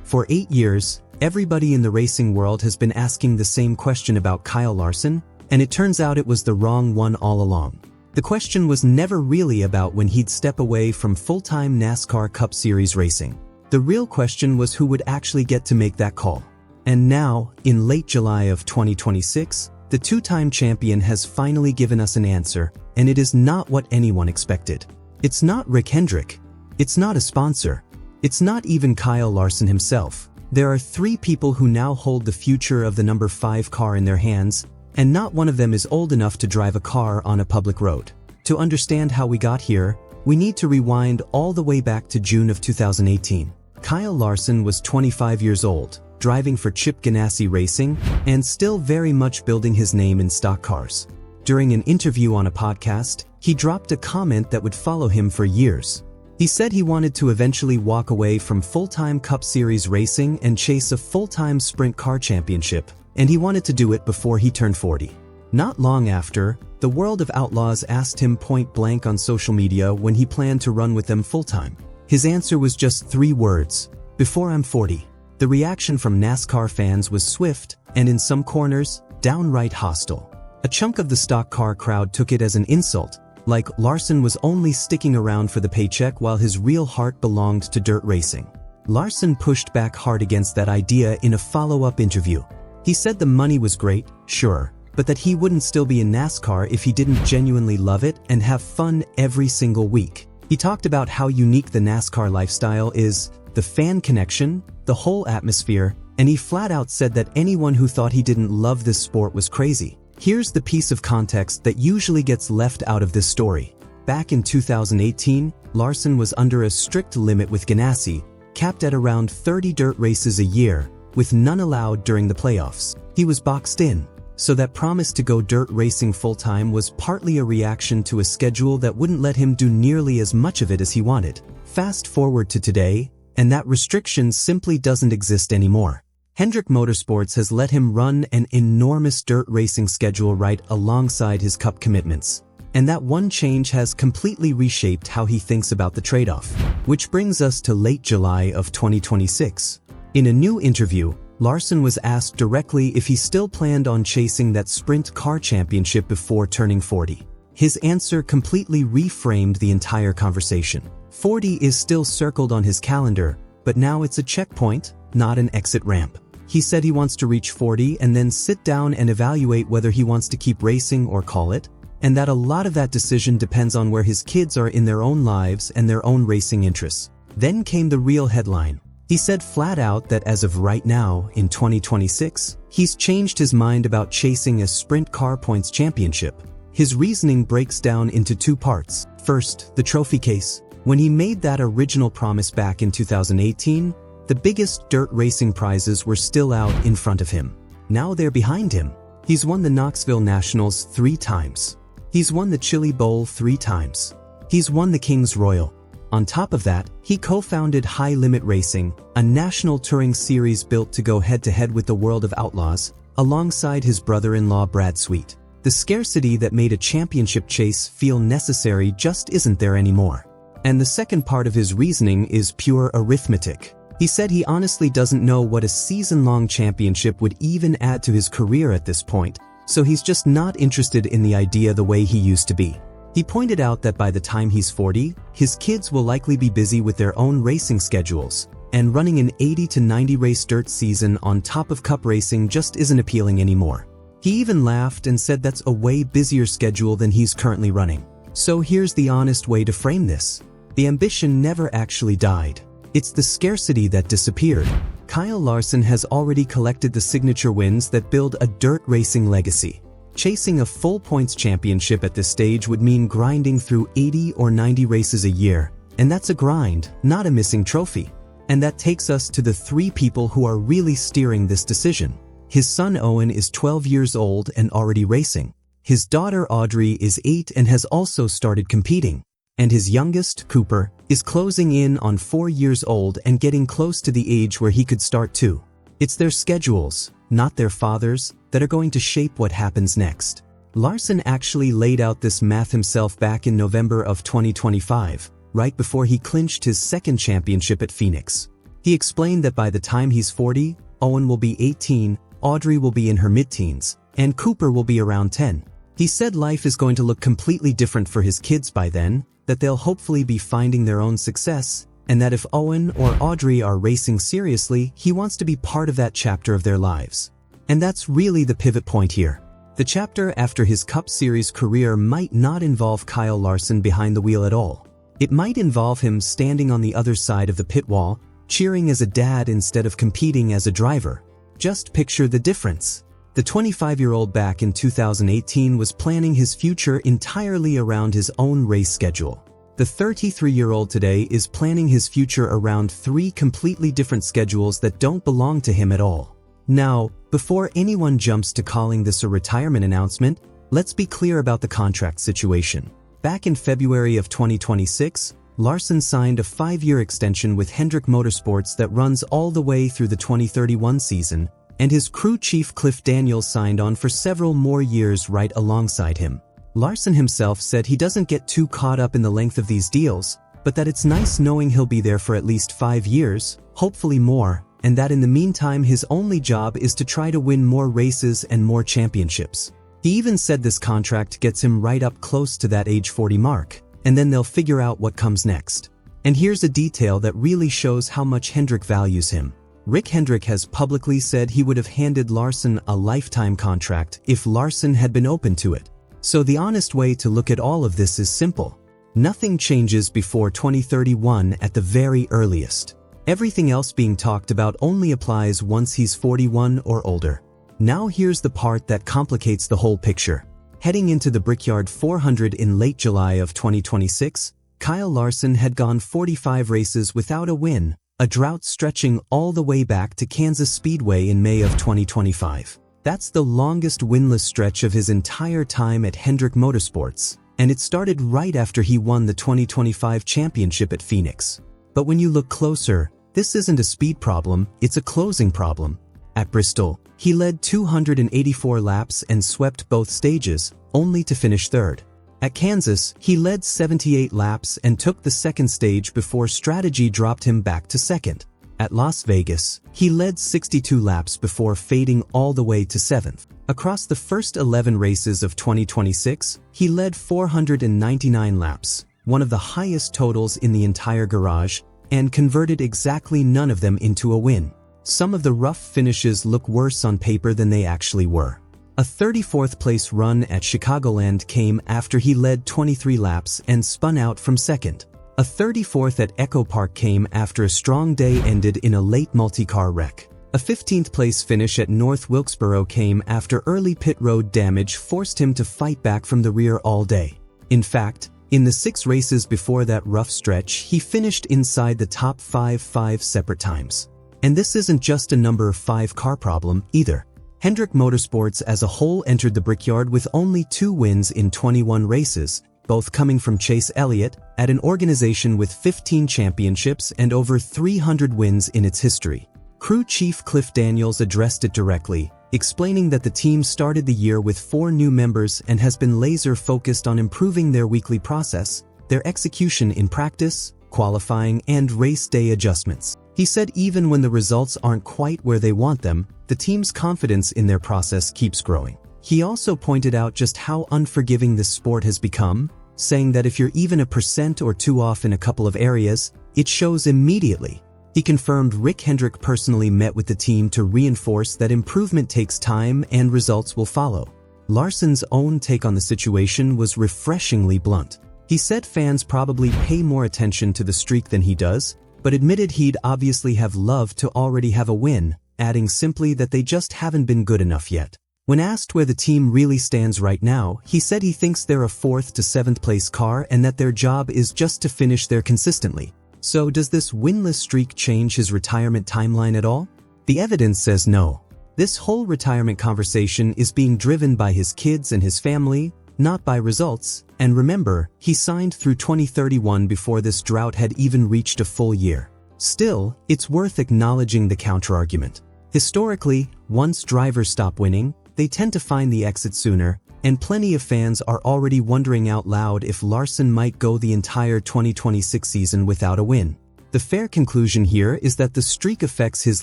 For 8 years, everybody in the racing world has been asking the same question about Kyle Larson, and it turns out it was the wrong one all along. The question was never really about when he'd step away from full-time NASCAR Cup Series racing. The real question was who would actually get to make that call. And now, in late July of 2026, the two-time champion has finally given us an answer, and it is not what anyone expected. It's not Rick Hendrick. It's not a sponsor. It's not even Kyle Larson himself. There are 3 people who now hold the future of the number 5 car in their hands, and not one of them is old enough to drive a car on a public road. To understand how we got here, we need to rewind all the way back to June of 2018. Kyle Larson was 25 years old, driving for Chip Ganassi Racing, and still very much building his name in stock cars. During an interview on a podcast, he dropped a comment that would follow him for years. He said he wanted to eventually walk away from full-time Cup Series racing and chase a full-time sprint car championship, and he wanted to do it before he turned 40. Not long after, the World of Outlaws asked him point blank on social media when he planned to run with them full-time. His answer was just 3 words: "Before I'm 40." The reaction from NASCAR fans was swift, and in some corners, downright hostile. A chunk of the stock car crowd took it as an insult, like Larson was only sticking around for the paycheck while his real heart belonged to dirt racing. Larson pushed back hard against that idea in a follow-up interview. He said the money was great, sure, but that he wouldn't still be in NASCAR if he didn't genuinely love it and have fun every single week. He talked about how unique the NASCAR lifestyle is, the fan connection, the whole atmosphere, and he flat out said that anyone who thought he didn't love this sport was crazy. Here's the piece of context that usually gets left out of this story. Back in 2018, Larson was under a strict limit with Ganassi, capped at around 30 dirt races a year, with none allowed during the playoffs. He was boxed in, so that promise to go dirt racing full-time was partly a reaction to a schedule that wouldn't let him do nearly as much of it as he wanted. Fast forward to today, and that restriction simply doesn't exist anymore. Hendrick Motorsports has let him run an enormous dirt racing schedule right alongside his Cup commitments. And that one change has completely reshaped how he thinks about the trade-off. Which brings us to late July of 2026. In a new interview, Larson was asked directly if he still planned on chasing that sprint car championship before turning 40. His answer completely reframed the entire conversation. 40 is still circled on his calendar, but now it's a checkpoint, not an exit ramp. He said he wants to reach 40 and then sit down and evaluate whether he wants to keep racing or call it, and that a lot of that decision depends on where his kids are in their own lives and their own racing interests. Then came the real headline. He said flat out that as of right now, in 2026, he's changed his mind about chasing a sprint car points championship. His reasoning breaks down into 2 parts. First, the trophy case. When he made that original promise back in 2018, the biggest dirt racing prizes were still out in front of him. Now they're behind him. He's won the Knoxville Nationals 3 times. He's won the Chili Bowl 3 times. He's won the King's Royal. On top of that, he co-founded High Limit Racing, a national touring series built to go head-to-head with the World of Outlaws, alongside his brother-in-law Brad Sweet. The scarcity that made a championship chase feel necessary just isn't there anymore. And the second part of his reasoning is pure arithmetic. He said he honestly doesn't know what a season-long championship would even add to his career at this point, so he's just not interested in the idea the way he used to be. He pointed out that by the time he's 40, his kids will likely be busy with their own racing schedules, and running an 80 to 90 race dirt season on top of Cup racing just isn't appealing anymore. He even laughed and said that's a way busier schedule than he's currently running. So here's the honest way to frame this. The ambition never actually died. It's the scarcity that disappeared. Kyle Larson has already collected the signature wins that build a dirt racing legacy. Chasing a full points championship at this stage would mean grinding through 80 or 90 races a year, and that's a grind, not a missing trophy. And that takes us to the 3 people who are really steering this decision. His son Owen is 12 years old and already racing. His daughter Audrey is 8 and has also started competing. And his youngest, Cooper, is closing in on 4 years old and getting close to the age where he could start too. It's their schedules, not their fathers, that are going to shape what happens next. Larson actually laid out this math himself back in November of 2025, right before he clinched his second championship at Phoenix. He explained that by the time he's 40, Owen will be 18, Audrey will be in her mid-teens, and Cooper will be around 10. He said life is going to look completely different for his kids by then, that they'll hopefully be finding their own success, and that if Owen or Audrey are racing seriously, he wants to be part of that chapter of their lives. And that's really the pivot point here. The chapter after his Cup Series career might not involve Kyle Larson behind the wheel at all. It might involve him standing on the other side of the pit wall, cheering as a dad instead of competing as a driver. Just picture the difference. The 25-year-old back in 2018 was planning his future entirely around his own race schedule. The 33-year-old today is planning his future around 3 completely different schedules that don't belong to him at all. Now, before anyone jumps to calling this a retirement announcement, let's be clear about the contract situation. Back in February of 2026, Larson signed a 5-year extension with Hendrick Motorsports that runs all the way through the 2031 season, and his crew chief Cliff Daniels signed on for several more years right alongside him. Larson himself said he doesn't get too caught up in the length of these deals, but that it's nice knowing he'll be there for at least 5 years, hopefully more, and that in the meantime his only job is to try to win more races and more championships. He even said this contract gets him right up close to that age 40 mark, and then they'll figure out what comes next. And here's a detail that really shows how much Hendrick values him. Rick Hendrick has publicly said he would have handed Larson a lifetime contract if Larson had been open to it. So the honest way to look at all of this is simple. Nothing changes before 2031 at the very earliest. Everything else being talked about only applies once he's 41 or older. Now here's the part that complicates the whole picture. Heading into the Brickyard 400 in late July of 2026, Kyle Larson had gone 45 races without a win, a drought stretching all the way back to Kansas Speedway in May of 2025. That's the longest winless stretch of his entire time at Hendrick Motorsports, and it started right after he won the 2025 championship at Phoenix. But when you look closer, this isn't a speed problem, it's a closing problem. At Bristol, he led 284 laps and swept both stages, only to finish third. At Kansas, he led 78 laps and took the second stage before strategy dropped him back to second. At Las Vegas, he led 62 laps before fading all the way to 7th. Across the first 11 races of 2026, he led 499 laps, one of the highest totals in the entire garage, and converted exactly none of them into a win. Some of the rough finishes look worse on paper than they actually were. A 34th place run at Chicagoland came after he led 23 laps and spun out from second. A 34th at Echo Park came after a strong day ended in a late multi-car wreck. A 15th place finish at North Wilkesboro came after early pit road damage forced him to fight back from the rear all day. In fact, in the 6 races before that rough stretch, he finished inside the top 5 separate times. And this isn't just a number 5 car problem either. Hendrick Motorsports as a whole entered the Brickyard with only 2 wins in 21 races, both coming from Chase Elliott, at an organization with 15 championships and over 300 wins in its history. Crew chief Cliff Daniels addressed it directly, explaining that the team started the year with 4 new members and has been laser-focused on improving their weekly process, their execution in practice, qualifying, and race day adjustments. He said even when the results aren't quite where they want them, the team's confidence in their process keeps growing. He also pointed out just how unforgiving this sport has become, saying that if you're even a % or 2 off in a couple of areas, it shows immediately. He confirmed Rick Hendrick personally met with the team to reinforce that improvement takes time and results will follow. Larson's own take on the situation was refreshingly blunt. He said fans probably pay more attention to the streak than he does, but admitted he'd obviously have loved to already have a win, adding simply that they just haven't been good enough yet. When asked where the team really stands right now, he said he thinks they're a 4th to 7th place car and that their job is just to finish there consistently. So does this winless streak change his retirement timeline at all? The evidence says no. This whole retirement conversation is being driven by his kids and his family, not by results, and remember, he signed through 2031 before this drought had even reached a full year. Still, it's worth acknowledging the counterargument. Historically, once drivers stop winning, they tend to find the exit sooner, and plenty of fans are already wondering out loud if Larson might go the entire 2026 season without a win. The The fair conclusion here is that the streak affects his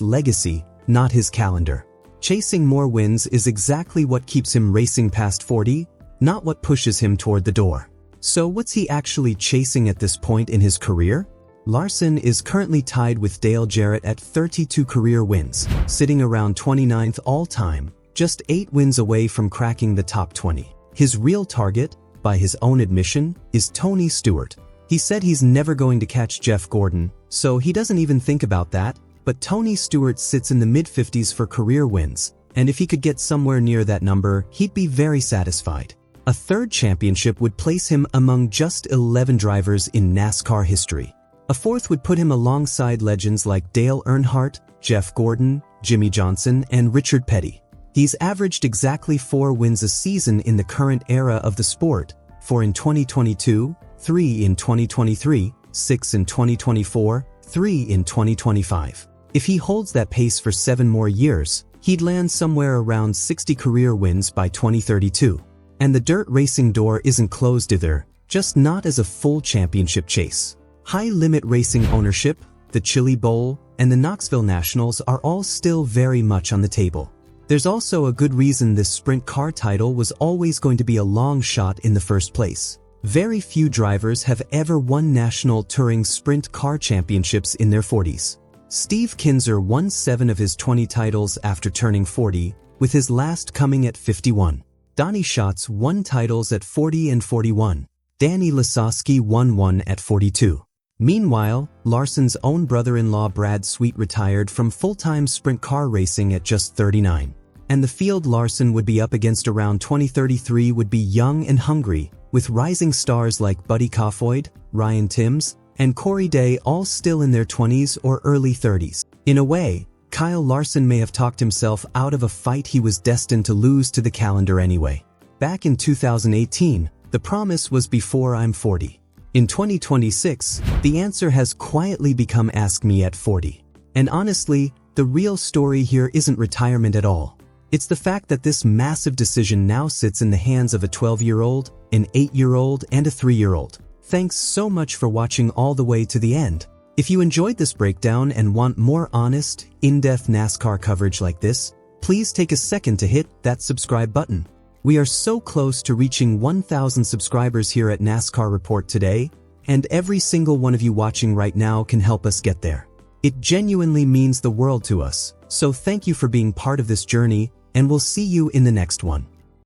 legacy, not his calendar. Chasing more wins is exactly what keeps him racing past 40, not what pushes him toward the door. So what's he actually chasing at this point in his career? Larson is currently tied with Dale Jarrett at 32 career wins, sitting around 29th all-time, just 8 wins away from cracking the top 20. His real target, by his own admission, is Tony Stewart. He said he's never going to catch Jeff Gordon, so he doesn't even think about that, but Tony Stewart sits in the mid-50s for career wins, and if he could get somewhere near that number, he'd be very satisfied. A third championship would place him among just 11 drivers in NASCAR history. A fourth would put him alongside legends like Dale Earnhardt, Jeff Gordon, Jimmy Johnson, and Richard Petty. He's averaged exactly 4 wins a season in the current era of the sport, 4 in 2022, 3 in 2023, 6 in 2024, 3 in 2025. If he holds that pace for 7 more years, he'd land somewhere around 60 career wins by 2032. And the dirt racing door isn't closed either, just not as a full championship chase. High-limit racing ownership, the Chili Bowl, and the Knoxville Nationals are all still very much on the table. There's also a good reason this sprint car title was always going to be a long shot in the first place. Very few drivers have ever won national touring sprint car championships in their 40s. Steve Kinser won 7 of his 20 titles after turning 40, with his last coming at 51. Donnie Schatz won titles at 40 and 41. Danny Lasowski won 1 at 42. Meanwhile, Larson's own brother-in-law Brad Sweet retired from full-time sprint car racing at just 39. And the field Larson would be up against around 2033 would be young and hungry, with rising stars like Buddy Kofoid, Ryan Timms, and Corey Day all still in their 20s or early 30s. In a way, Kyle Larson may have talked himself out of a fight he was destined to lose to the calendar anyway. Back in 2018, the promise was before I'm 40. In 2026, the answer has quietly become ask me at 40. And honestly, the real story here isn't retirement at all. It's the fact that this massive decision now sits in the hands of a 12-year-old, an 8-year-old, and a 3-year-old. Thanks so much for watching all the way to the end. If you enjoyed this breakdown and want more honest, in-depth NASCAR coverage like this, please take a second to hit that subscribe button. We are so close to reaching 1,000 subscribers here at NASCAR Report today, and every single one of you watching right now can help us get there. It genuinely means the world to us, so thank you for being part of this journey, and we'll see you in the next one.